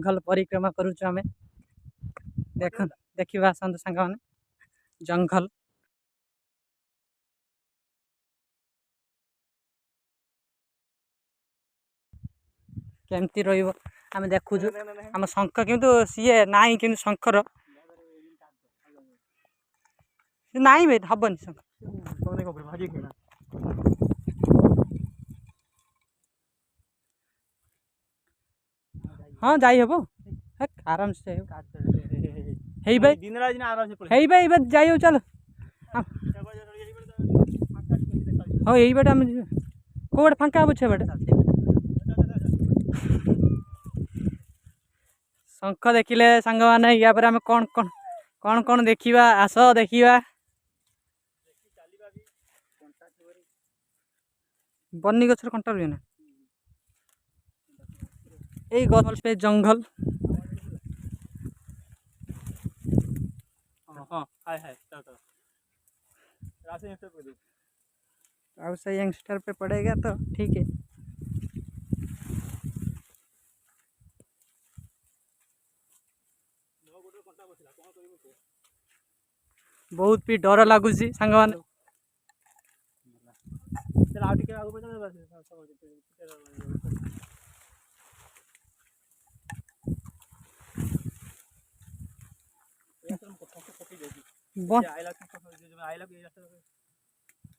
जंगल परिक्रमा करुचु आमे देखिबा आसंतु सांग माने जंगल केमती रहिबो आमे देखुजु हम शंख किंतु सीए नाही किंतु शंकर नाही बे हबन शंख हाँ जाई हबो आराम से हेई भाई दिन रात दिन आराम से हेई भाई बस जाइयो चल हां एई बेटा हम कोड फांका बछे बेटा शंख देखिले सांग माने या पर हम कौन देखिबा आस देखिबा बन्नी गछर कंटा रुए ना ए गछ पे जंगल हां हाय हाय चल राशि यंगस्टर पे दे अब से यंगस्टर पे पड़ेगा तो ठीक है बहुत भी डर लगुची सांग मान चल आ टिके आगु बजा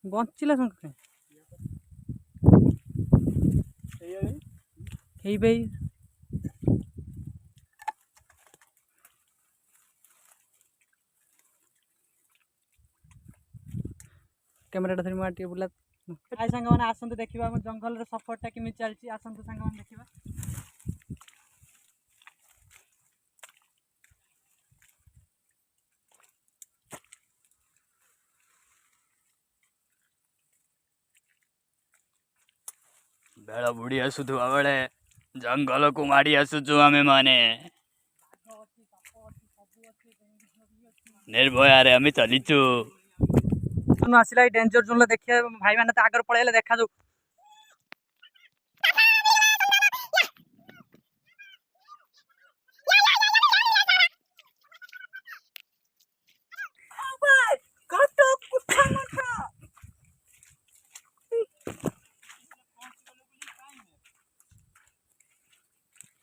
बंचिला संग हेई भाई कैमरा धरी माटी बुला आइ संग माने आसंतु देखिबा हम जंगल रे सफरटा किमि चलची आसंतु संग माने देखिबा बेला बुढ़ी आसुथुआ बेले जंगल को माड़ी आसुचु आमे माने निर्भय रे आमे चलीचु आसिला डेंजर जोन देखिए भाई माने तो आगर पळेले देखा जो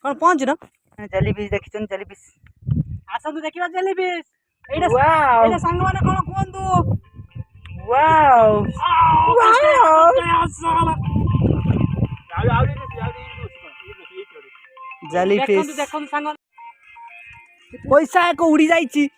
कौन पहुंच ना जेलीफिश देखिछन जेलीफिश आसंतु देखिबा जेलीफिश एटा वाओ एटा संग माने कोन कोंदु वाओ जेलीफिश देखन संग पैसा को उड़ी जाईची